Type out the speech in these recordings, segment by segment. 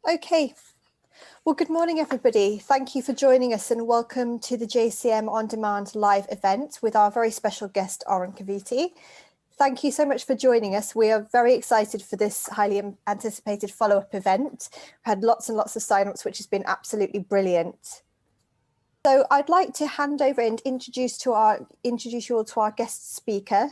Okay, well, good morning, everybody. Thank you for joining us and welcome to the JCM On Demand live event with our very special guest, Oran Kivity. Thank you so much for joining us. We are very excited for this highly anticipated follow-up event. We've had lots and lots of sign-ups, which has been absolutely brilliant. So I'd like to hand over and introduce you all to our guest speaker,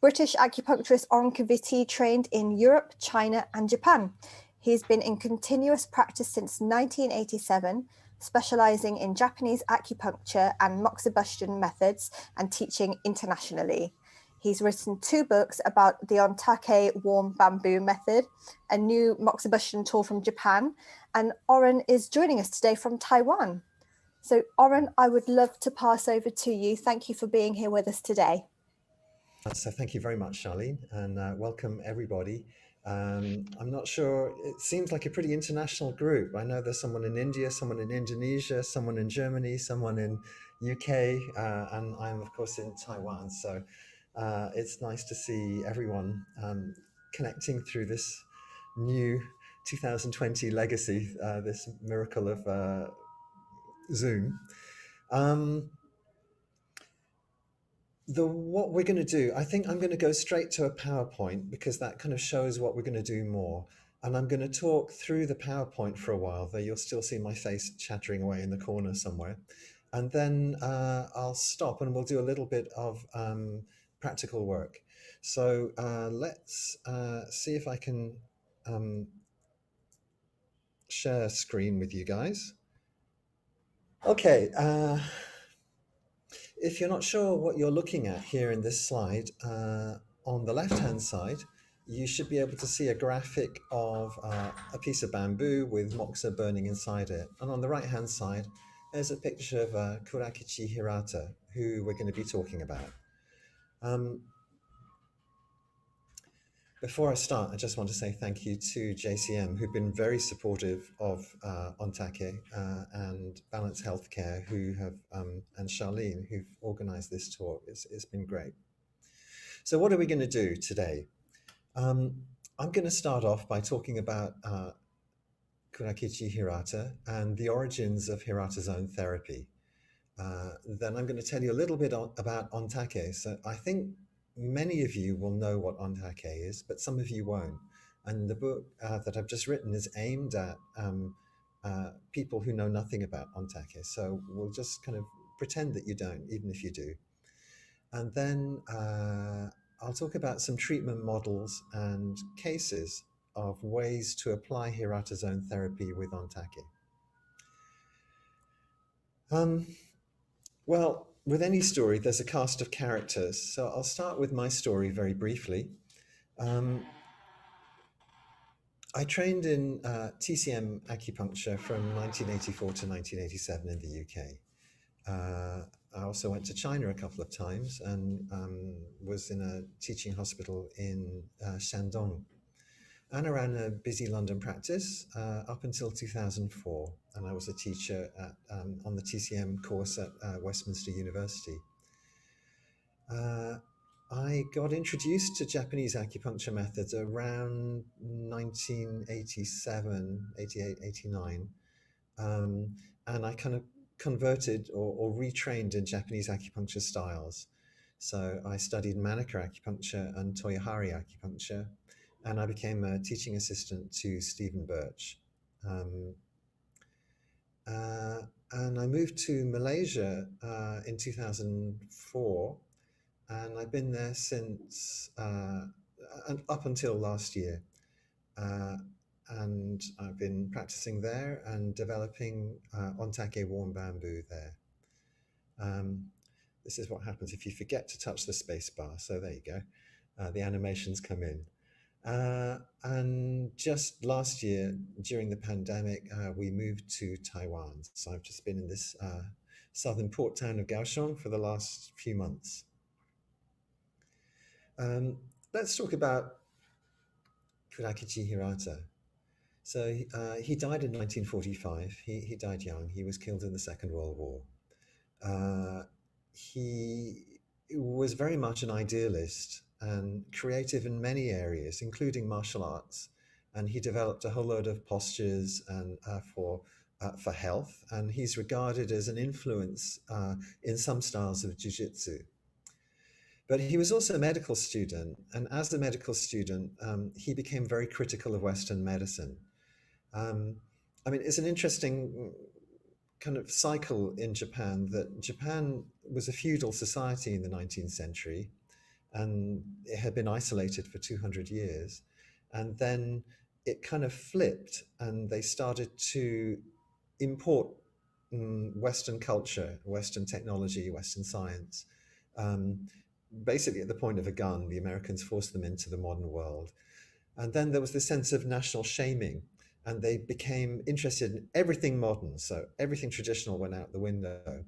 British acupuncturist Oran Kivity, trained in Europe, China, and Japan. He's been in continuous practice since 1987, specializing in Japanese acupuncture and moxibustion methods and teaching internationally. He's written 2 books about the Ontaki warm bamboo method, a new moxibustion tool from Japan, and Oran is joining us today from Taiwan. So Oran, I would love to pass over to you. Thank you for being here with us today. So thank you very much, Charlene, and welcome everybody. I'm not sure, it seems like a pretty international group. I know there's someone in India, someone in Indonesia, someone in Germany, someone in UK, and I'm of course in Taiwan. So it's nice to see everyone connecting through this new 2020 legacy, this miracle of Zoom. What we're going to do, I think I'm going to go straight to a PowerPoint because that kind of shows what we're going to do more. And I'm going to talk through the PowerPoint for a while, though you'll still see my face chattering away in the corner somewhere. And then I'll stop and we'll do a little bit of practical work. So let's see if I can share a screen with you guys. Okay. If you're not sure what you're looking at here in this slide, on the left-hand side, you should be able to see a graphic of a piece of bamboo with moxa burning inside it. And on the right-hand side, there's a picture of Kivity Hirata, who we're going to be talking about. Before I start, I just want to say thank you to JCM, who've been very supportive of Ontaki and Balance Healthcare, who have and Charlene, who've organised this talk. It's been great. So what are we going to do today? I'm going to start off by talking about Kivity Hirata and the origins of Hirata zone therapy. Then I'm going to tell you a little bit about Ontaki. So I think many of you will know what Ontaki is, but some of you won't. And the book that I've just written is aimed at people who know nothing about Ontaki. So we'll just kind of pretend that you don't, even if you do. And then I'll talk about some treatment models and cases of ways to apply Hirata zone therapy with Ontaki. Well, with any story, there's a cast of characters. So I'll start with my story very briefly. I trained in TCM acupuncture from 1984 to 1987 in the UK. I also went to China a couple of times and was in a teaching hospital in Shandong. And I ran a busy London practice up until 2004. And I was a teacher on the TCM course at Westminster University. I got introduced to Japanese acupuncture methods around 1987, 88, 89. And I kind of converted or retrained in Japanese acupuncture styles. So I studied Manaka acupuncture and Toyohari acupuncture, and I became a teaching assistant to Stephen Birch. And I moved to Malaysia in 2004. And I've been there since up until last year. And I've been practicing there and developing Ontaki warm bamboo there. This is what happens if you forget to touch the space bar. So there you go. The animations come in. And just last year, during the pandemic, we moved to Taiwan. So I've just been in this southern port town of Kaohsiung for the last few months. Let's talk about Kivity Hirata. So he died in 1945. He died young. He was killed in the Second World War. He was very much an idealist and creative in many areas, including martial arts. and he developed a whole load of postures and for health, and he's regarded as an influence in some styles of jiu-jitsu. But he was also a medical student, and as a medical student, he became very critical of Western medicine. I mean, it's an interesting kind of cycle in Japan, that Japan was a feudal society in the 19th century, and it had been isolated for 200 years. And then it kind of flipped, and they started to import Western culture, Western technology, Western science. Um, Basically, at the point of a gun, the Americans forced them into the modern world. And then there was this sense of national shaming, and they became interested in everything modern. So everything traditional went out the window.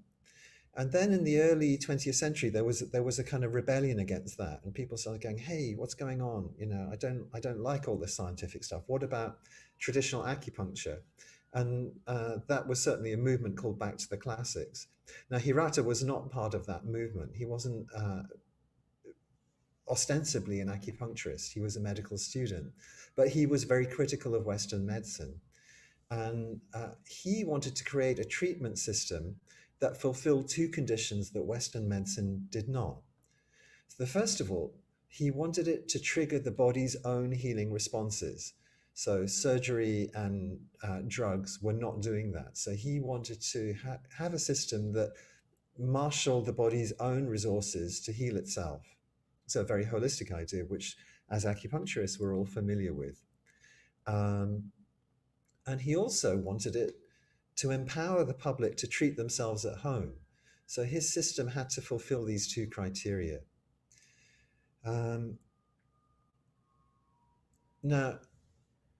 And then in the early 20th century, there was a kind of rebellion against that, and people started going, "Hey, what's going on? You know, I don't like all this scientific stuff. What about traditional acupuncture?" And that was certainly a movement called Back to the Classics. Now, Hirata was not part of that movement. He wasn't ostensibly an acupuncturist. He was a medical student, but he was very critical of Western medicine. And he wanted to create a treatment system that fulfilled two conditions that Western medicine did not. So the first of all, he wanted it to trigger the body's own healing responses. So surgery and drugs were not doing that. So he wanted to have a system that marshaled the body's own resources to heal itself. It's a very holistic idea, which as acupuncturists we're all familiar with. And he also wanted it to empower the public to treat themselves at home. So his system had to fulfill these two criteria. Now,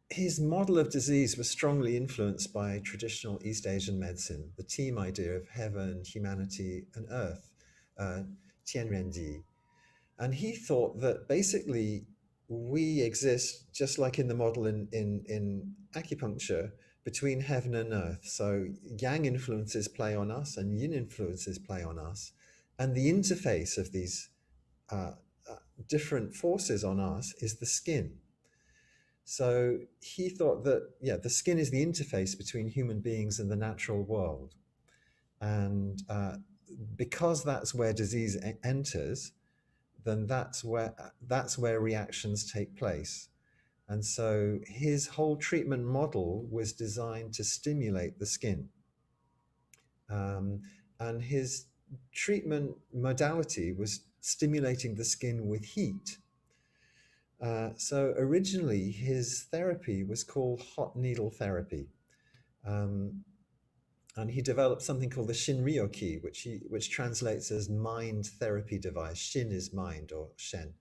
his model of disease was strongly influenced by traditional East Asian medicine, the team idea of heaven, humanity, and earth, Tianrenji. And he thought that basically we exist, just like in the model in acupuncture, between heaven and earth. So yang influences play on us and yin influences play on us. And the interface of these different forces on us is the skin. So he thought that, yeah, the skin is the interface between human beings and the natural world. And because that's where disease enters, then that's where reactions take place. And so his whole treatment model was designed to stimulate the skin. And his treatment modality was stimulating the skin with heat. So originally his therapy was called hot needle therapy. And he developed something called the Shinryoki, which translates as mind therapy device. Shin is mind, or Shen.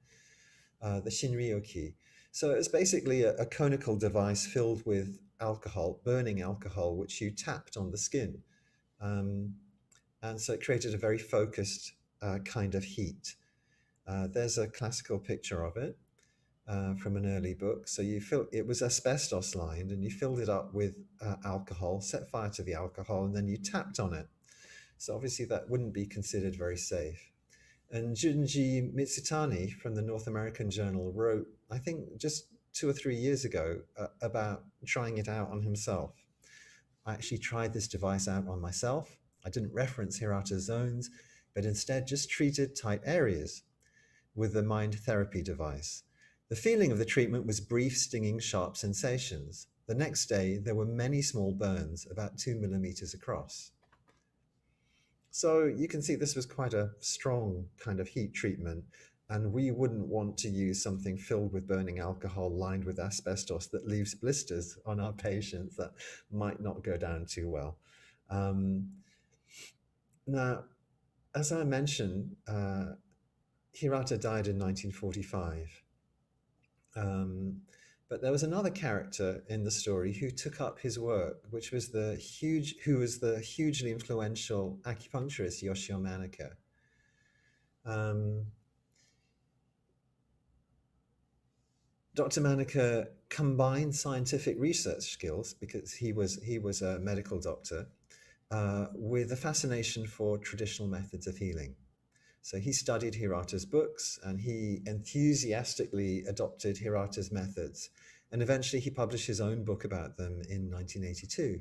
The Shinryoki. So it's basically a conical device filled with alcohol, burning alcohol, which you tapped on the skin. And so it created a very focused kind of heat. There's a classical picture of it from an early book. So it was asbestos lined, and you filled it up with alcohol, set fire to the alcohol, and then you tapped on it. So obviously that wouldn't be considered very safe. And Junji Mitsutani from the North American Journal wrote, I think just 2 or 3 years ago, about trying it out on himself. I actually tried this device out on myself. I didn't reference Hirata zones, but instead just treated tight areas with the mind therapy device. The feeling of the treatment was brief, stinging, sharp sensations. The next day, there were many small burns, about 2 millimeters across. So you can see this was quite a strong kind of heat treatment, and we wouldn't want to use something filled with burning alcohol lined with asbestos that leaves blisters on our patients. That might not go down too well. Now, as I mentioned, Hirata died in 1945. But there was another character in the story who took up his work, which was the hugely influential acupuncturist Yoshio Manaka. Dr. Manaka combined scientific research skills, because he was a medical doctor, with a fascination for traditional methods of healing. So he studied Hirata's books, and he enthusiastically adopted Hirata's methods. And eventually he published his own book about them in 1982.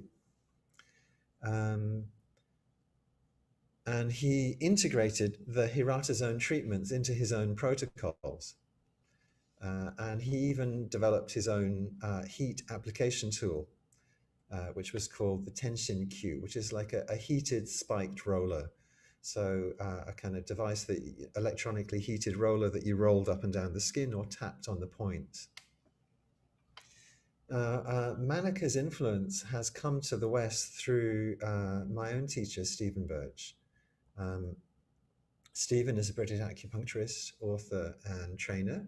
And he integrated the Hirata zone treatments into his own protocols. And he even developed his own heat application tool, which was called the Tenshin Q, which is like a heated spiked roller. So a kind of device that electronically heated roller that you rolled up and down the skin or tapped on the point. Manika's influence has come to the West through my own teacher, Stephen Birch. Stephen is a British acupuncturist, author, and trainer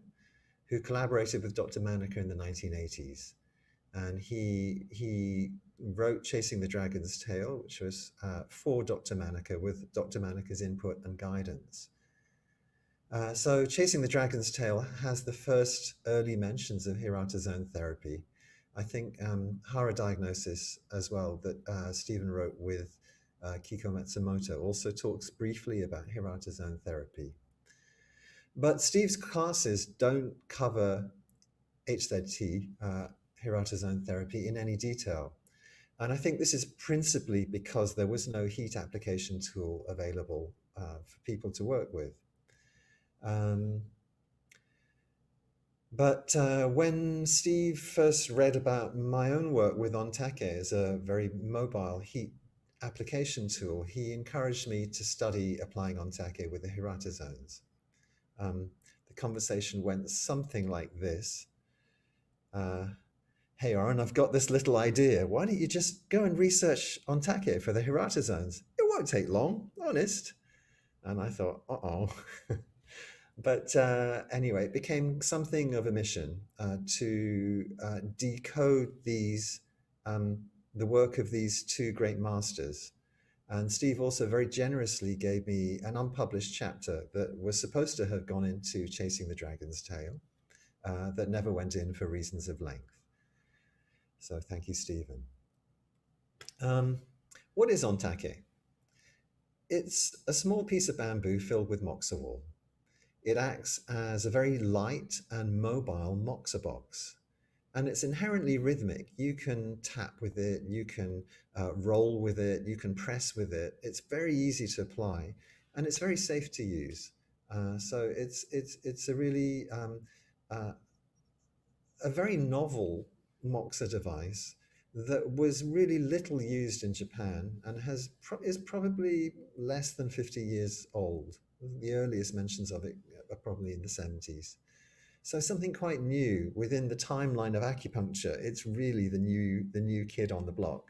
who collaborated with Dr. Manika in the 1980s. And he wrote Chasing the Dragon's Tail, which was for Dr. Manika, with Dr. Manika's input and guidance. So Chasing the Dragon's Tail has the first early mentions of Hirata zone therapy. I think Hara Diagnosis as well, that Stephen wrote with Kiko Matsumoto, also talks briefly about Hirata zone therapy. But Steve's classes don't cover HZT, Hirata zone therapy, in any detail. And I think this is principally because there was no heat application tool available for people to work with. But when Steve first read about my own work with Ontaki as a very mobile heat application tool, he encouraged me to study applying Ontaki with the Hirata zones. The conversation went something like this. Hey, Oran, I've got this little idea. Why don't you just go and research Ontaki for the Hirata zones? It won't take long, honest. And I thought, uh-oh. But anyway, it became something of a mission to decode these, the work of these two great masters. And Steve also very generously gave me an unpublished chapter that was supposed to have gone into Chasing the Dragon's Tail, that never went in for reasons of length. So thank you, Stephen. What is Ontaki? It's a small piece of bamboo filled with moxa wool. It acts as a very light and mobile moxa box, and it's inherently rhythmic. You can tap with it, you can roll with it, you can press with it. It's very easy to apply, and it's very safe to use. So it's a really a very novel moxa device that was really little used in Japan and is probably less than 50 years old. The earliest mentions of it are probably in the 70s. So something quite new within the timeline of acupuncture. It's really the new kid on the block.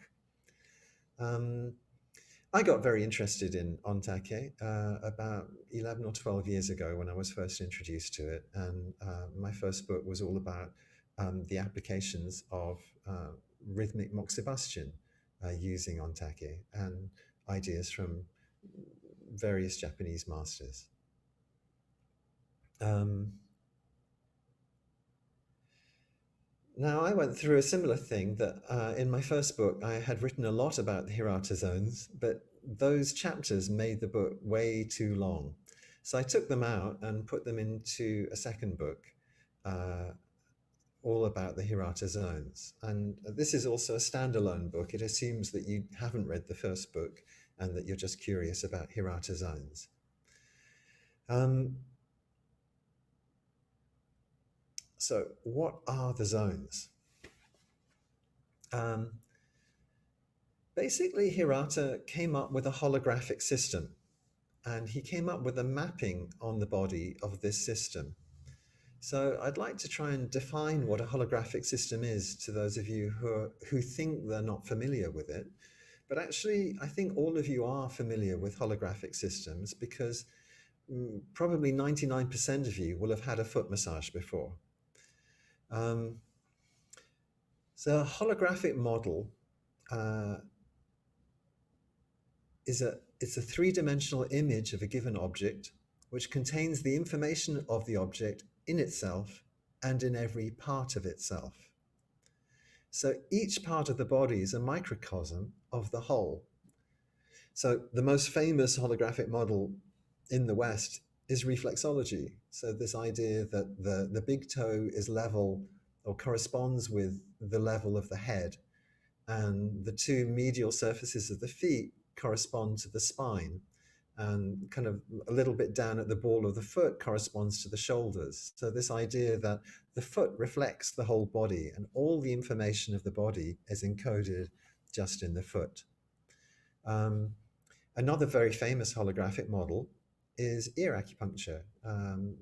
I got very interested in Ontaki about 11 or 12 years ago when I was first introduced to it. And my first book was all about the applications of rhythmic moxibustion using Ontaki and ideas from various Japanese masters. Now, I went through a similar thing that in my first book, I had written a lot about the Hirata zones, but those chapters made the book way too long. So I took them out and put them into a second book, all about the Hirata zones. And this is also a standalone book. It assumes that you haven't read the first book and that you're just curious about Hirata zones. So what are the zones? Basically, Hirata came up with a holographic system, and he came up with a mapping on the body of this system. So I'd like to try and define what a holographic system is to those of you who think they're not familiar with it. But actually, I think all of you are familiar with holographic systems because probably 99% of you will have had a foot massage before. So a holographic model it's a three-dimensional image of a given object which contains the information of the object in itself and in every part of itself. So each part of the body is a microcosm of the whole. So the most famous holographic model in the West is reflexology. So this idea that the big toe is level or corresponds with the level of the head, and the two medial surfaces of the feet correspond to the spine, and kind of a little bit down at the ball of the foot corresponds to the shoulders. So this idea that the foot reflects the whole body and all the information of the body is encoded just in the foot. Another very famous holographic model is ear acupuncture,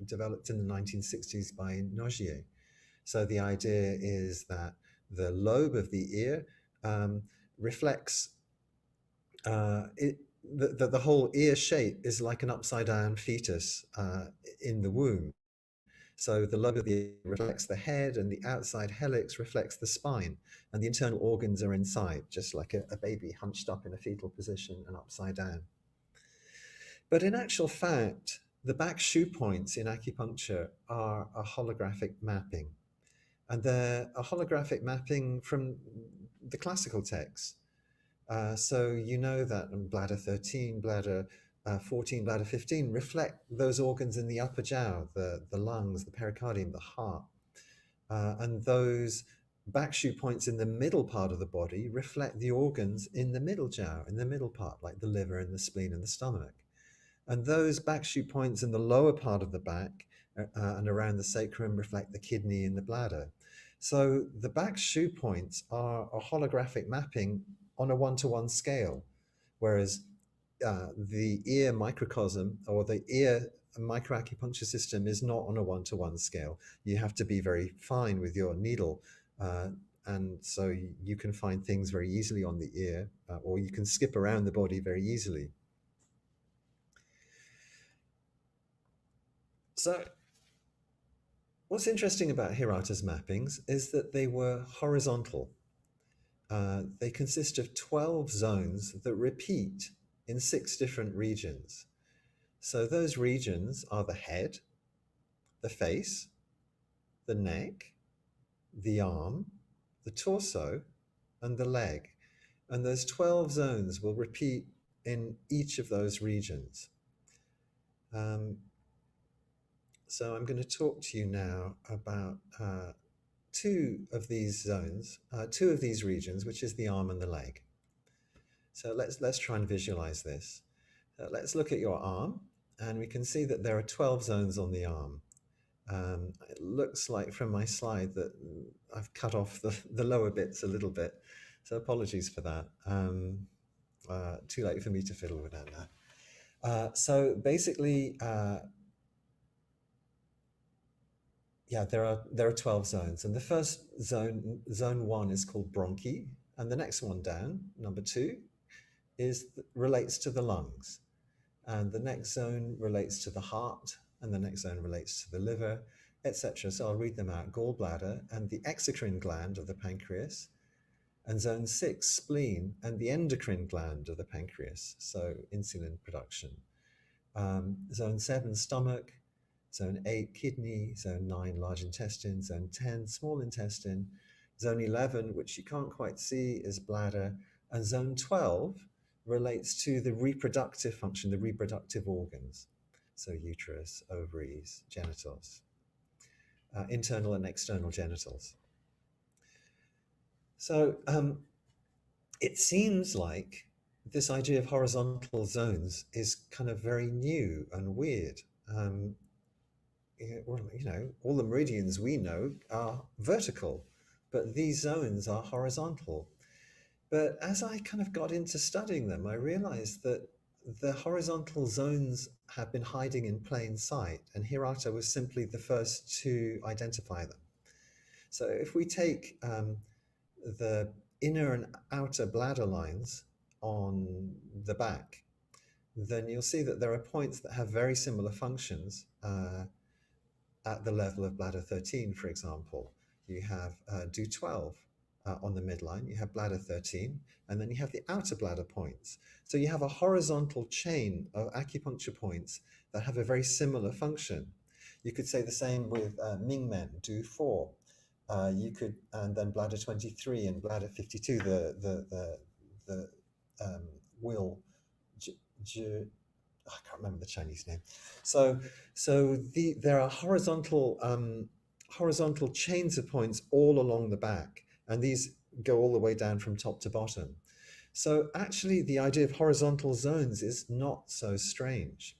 developed in the 1960s by Nogier. So the idea is that the lobe of the ear reflects the whole ear shape is like an upside down fetus in the womb. So the lobe of the ear reflects the head, and the outside helix reflects the spine, and the internal organs are inside, just like a baby hunched up in a fetal position and upside down. But in actual fact, the back shoe points in acupuncture are a holographic mapping. And they're a holographic mapping from the classical texts. So you know that bladder 13, bladder 14, bladder 15 reflect those organs in the upper jiao, the lungs, the pericardium, the heart. And those back shoe points in the middle part of the body reflect the organs in the middle jiao, in the middle part, like the liver and the spleen and the stomach. And those back shoe points in the lower part of the back and around the sacrum reflect the kidney and the bladder. So the back shoe points are a holographic mapping on a one-to-one scale, whereas the ear microcosm or the ear microacupuncture system is not on a one-to-one scale. You have to be very fine with your needle, and so you can find things very easily on the ear, or you can skip around the body very easily. So what's interesting about Hirata's mappings is that they were horizontal. They consist of 12 zones that repeat in 6 different regions. So those regions are the head, the face, the neck, the arm, the torso, and the leg. And those 12 zones will repeat in each of those regions. So I'm going to talk to you now about two of these zones, two of these regions, which is the arm and the leg. So let's try and visualize this. Let's look at your arm, and we can see that there are 12 zones on the arm. It looks like from my slide that I've cut off the lower bits a little bit, so apologies for that. Too late for me to fiddle with that now. So basically, yeah, there are 12 zones, and the first zone, zone 1, is called bronchi, and the next one down, number 2, relates to the lungs, and the next zone relates to the heart, and the next zone relates to the liver, etc. So I'll read them out: gallbladder and the exocrine gland of the pancreas, and zone 6, spleen and the endocrine gland of the pancreas, so insulin production. Zone 7, stomach. Zone 8, kidney. Zone 9, large intestine. Zone 10, small intestine. Zone 11, which you can't quite see, is bladder. And zone 12 relates to the reproductive function, the reproductive organs. So uterus, ovaries, genitals, internal and external genitals. So it seems like this idea of horizontal zones is kind of very new and weird. Well, you know, all the meridians we know are vertical, but these zones are horizontal. But as I kind of got into studying them, I realized that the horizontal zones have been hiding in plain sight, and Hirata was simply the first to identify them. So if we take the inner and outer bladder lines on the back, then you'll see that there are points that have very similar functions at the level of bladder 13, for example. You have do12 on the midline, you have bladder 13, and then you have the outer bladder points. So you have a horizontal chain of acupuncture points that have a very similar function. You could say the same with Mingmen, do4. You could, and then bladder 23 and bladder 52, the will, I can't remember the Chinese name. So there are horizontal horizontal chains of points all along the back, and these go all the way down from top to bottom. So actually, the idea of horizontal zones is not so strange.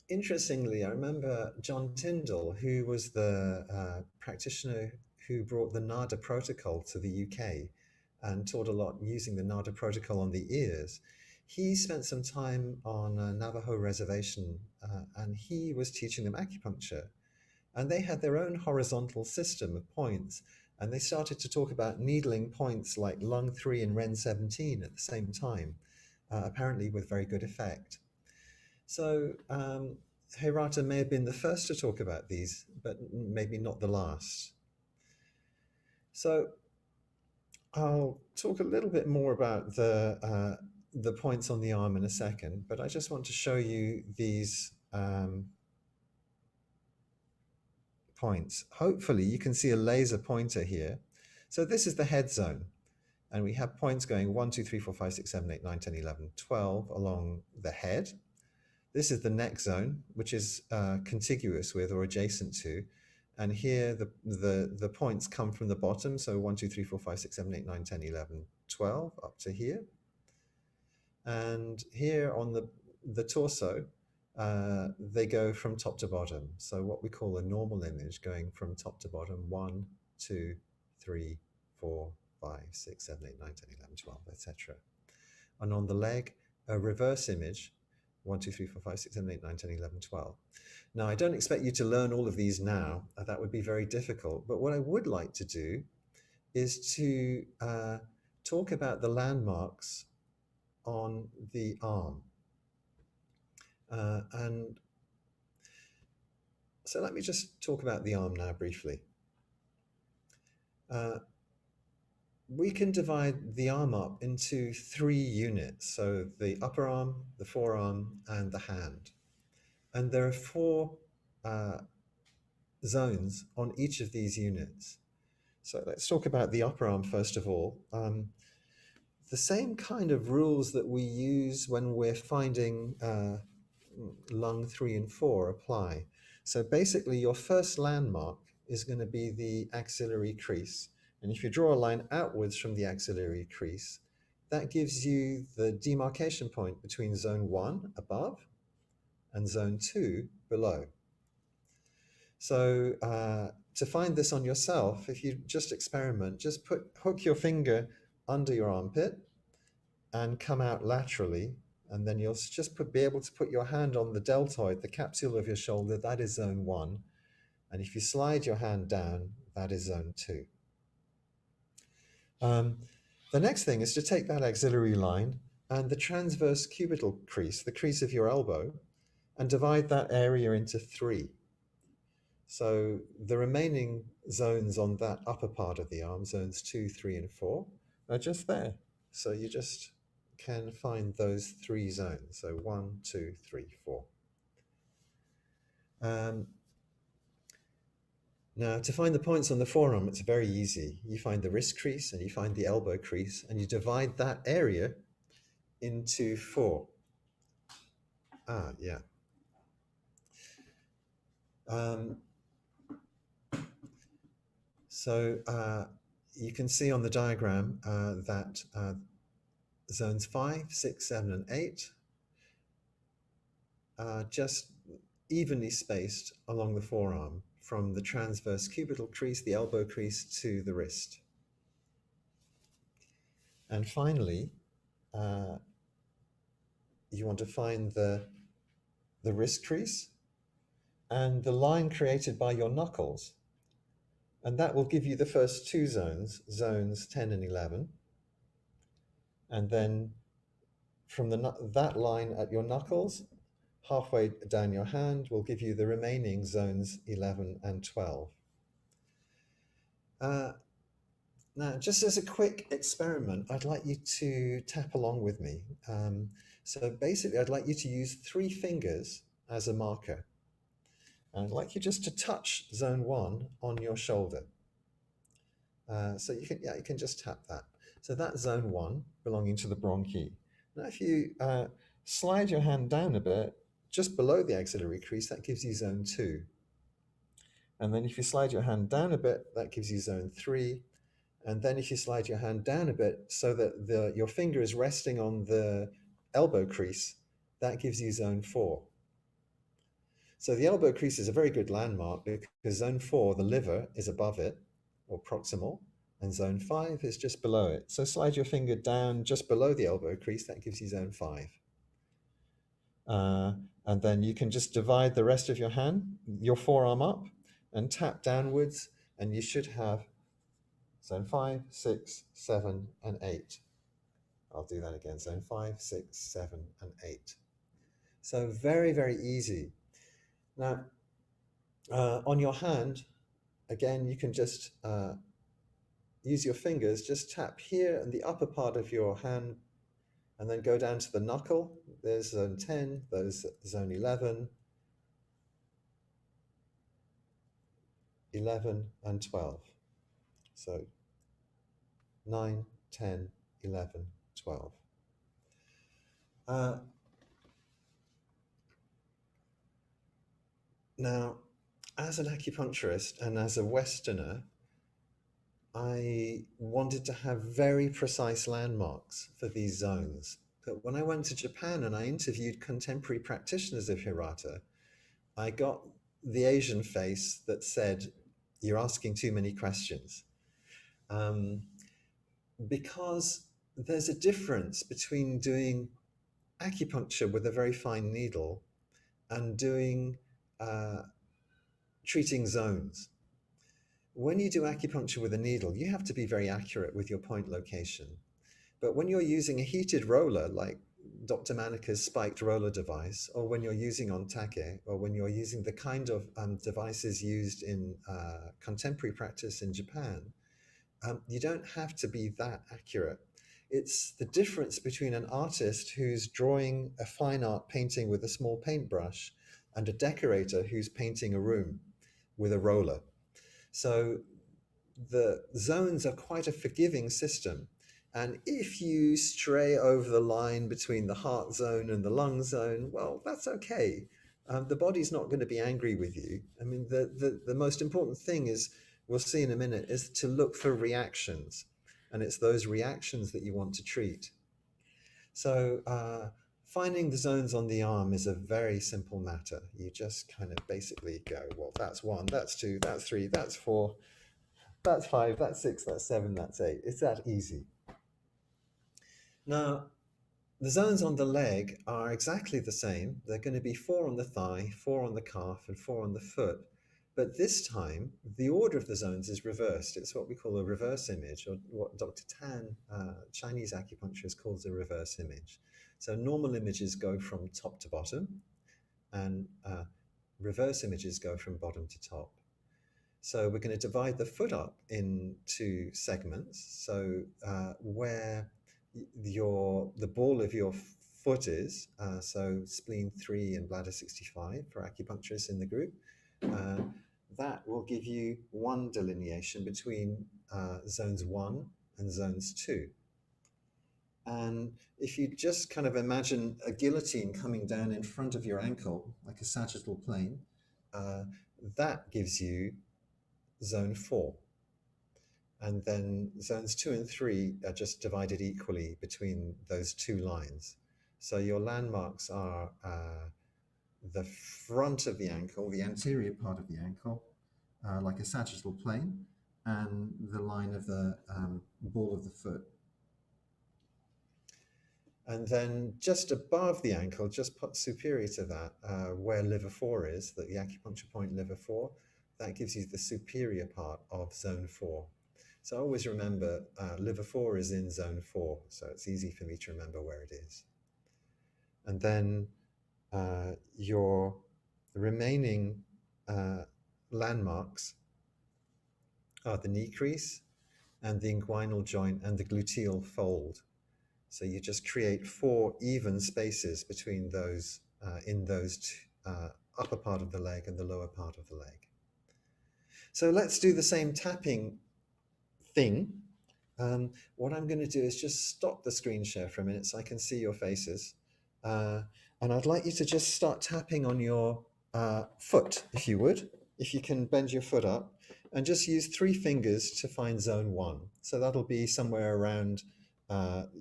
Interestingly, I remember John Tyndall, who was the practitioner who brought the NADA protocol to the UK and taught a lot using the NADA protocol on the ears. He spent some time on a Navajo reservation and he was teaching them acupuncture. And they had their own horizontal system of points. And they started to talk about needling points like lung 3 and Ren 17 at the same time, apparently with very good effect. So Hirata may have been the first to talk about these, but maybe not the last. So I'll talk a little bit more about the points on the arm in a second, but I just want to show you these points. Hopefully you can see a laser pointer here. So this is the head zone. And we have points going 1, 2, 3, 4, 5, 6, 7, 8, 9, 10, 11, 12 along the head. This is the neck zone, which is contiguous with or adjacent to. And here the points come from the bottom. So 1, 2, 3, 4, 5, 6, 7, 8, 9, 10, 11, 12 up to here. And here on the torso, they go from top to bottom. So what we call a normal image going from top to bottom, 1, 2, 3, 4, 5, 6, 7, 8, 9, 10, 11, 12, etc. And on the leg, a reverse image, 1, 2, 3, 4, 5, 6, 7, 8, 9, 10, 11, 12. Now, I don't expect you to learn all of these now. That would be very difficult. But what I would like to do is to talk about the landmarks on the arm. And so let me just talk about the arm now briefly. We can divide the arm up into 3 units. So the upper arm, the forearm, and the hand. And there are 4 zones on each of these units. So let's talk about the upper arm first of all. The same kind of rules that we use when we're finding lung 3 and 4 apply. So basically your first landmark is going to be the axillary crease. And if you draw a line outwards from the axillary crease, that gives you the demarcation point between zone 1 above and zone 2 below. So to find this on yourself, if you just experiment, just hook your finger under your armpit and come out laterally, and then you'll just be able to put your hand on the deltoid, the capsule of your shoulder. That is zone 1. And if you slide your hand down, that is zone 2. The next thing is to take that axillary line and the transverse cubital crease, the crease of your elbow, and divide that area into 3. So the remaining zones on that upper part of the arm, zones 2, 3, and 4, are just there. So you just can find those 3 zones. So 1, 2, 3, 4. Now, to find the points on the forearm, it's very easy. You find the wrist crease and you find the elbow crease, and you divide that area into 4. Yeah. So you can see on the diagram that zones 5, 6, 7, and 8 are just evenly spaced along the forearm from the transverse cubital crease, the elbow crease, to the wrist. And finally, you want to find the wrist crease and the line created by your knuckles. And that will give you the first 2 zones, zones 10 and 11. And then from that line at your knuckles, halfway down your hand, will give you the remaining zones 11 and 12. Now, just as a quick experiment, I'd like you to tap along with me. So basically, I'd like you to use 3 fingers as a marker. And I'd like you just to touch zone 1 on your shoulder. So you can just tap that. So that's zone 1 belonging to the bronchi. Now, if you slide your hand down a bit, just below the axillary crease, that gives you zone 2. And then if you slide your hand down a bit, that gives you zone 3. And then if you slide your hand down a bit so that your finger is resting on the elbow crease, that gives you zone 4. So the elbow crease is a very good landmark because zone 4, the liver, is above it, or proximal, and zone 5 is just below it. So slide your finger down just below the elbow crease, that gives you zone 5. And then you can just divide the rest of your hand, your forearm up, and tap downwards, and you should have zone 5, 6, 7, and 8. I'll do that again, zone 5, 6, 7, and 8. So very, very easy. Now, on your hand, again, you can just use your fingers, just tap here in the upper part of your hand, and then go down to the knuckle. There's zone 10, there's zone 11, 11, and 12. So 9, 10, 11, 12. Now, as an acupuncturist and as a Westerner, I wanted to have very precise landmarks for these zones. But when I went to Japan and I interviewed contemporary practitioners of Hirata, I got the Asian face that said, "You're asking too many questions." Because there's a difference between doing acupuncture with a very fine needle and doing treating zones. When you do acupuncture with a needle, you have to be very accurate with your point location. But when you're using a heated roller, like Dr. Manika's spiked roller device, or when you're using Ontaki, or when you're using the kind of devices used in contemporary practice in Japan, you don't have to be that accurate. It's the difference between an artist who's drawing a fine art painting with a small paintbrush and a decorator who's painting a room with a roller. So the zones are quite a forgiving system. And if you stray over the line between the heart zone and the lung zone, well, that's okay. The body's not going to be angry with you. I mean, the most important thing is, we'll see in a minute, is to look for reactions. And it's those reactions that you want to treat. So finding the zones on the arm is a very simple matter. You just kind of basically go, well, that's 1, that's 2, that's 3, that's 4, that's 5, that's 6, that's 7, that's 8. It's that easy. Now, the zones on the leg are exactly the same. They're going to be 4 on the thigh, 4 on the calf, and 4 on the foot. But this time, the order of the zones is reversed. It's what we call a reverse image, or what Dr. Tan, Chinese acupuncturist, calls a reverse image. So normal images go from top to bottom, and reverse images go from bottom to top. So we're going to divide the foot up into segments. So where the ball of your foot is, so spleen 3 and bladder 65 for acupuncturists in the group, that will give you one delineation between zones 1 and zones 2. And if you just kind of imagine a guillotine coming down in front of your ankle, like a sagittal plane, that gives you zone 4. And then zones 2 and 3 are just divided equally between those 2 lines. So your landmarks are the front of the ankle, the anterior part of the ankle, like a sagittal plane, and the line of the ball of the foot. And then just above the ankle, just superior to that, where liver 4 is, the acupuncture point liver 4, that gives you the superior part of zone 4. So always remember, liver 4 is in zone 4, so it's easy for me to remember where it is. And then your remaining landmarks are the knee crease and the inguinal joint and the gluteal fold. So you just create 4 even spaces between those, in those upper part of the leg and the lower part of the leg. So let's do the same tapping thing. What I'm going to do is just stop the screen share for a minute so I can see your faces. And I'd like you to just start tapping on your foot, if you would. if you can bend your foot up and just use 3 fingers to find zone 1. So that'll be somewhere around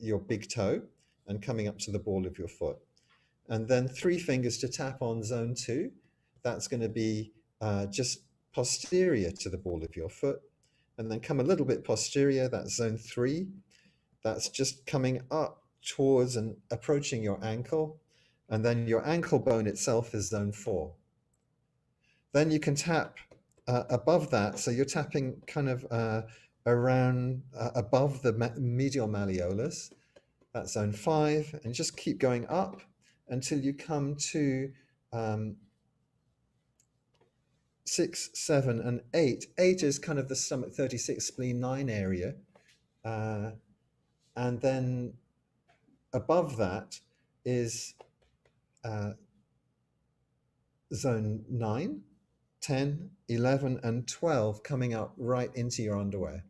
your big toe and coming up to the ball of your foot. And then 3 fingers to tap on zone 2. That's going to be just posterior to the ball of your foot. And then come a little bit posterior, that's zone 3. That's just coming up towards and approaching your ankle. And then your ankle bone itself is zone 4. Then you can tap above that. So you're tapping kind of around above the medial malleolus. That's zone 5. And just keep going up until you come to 6, 7, and 8. 8 is kind of the stomach 36 spleen 9 area. And then above that is zone 9, 10, 11, and 12 coming up right into your underwear.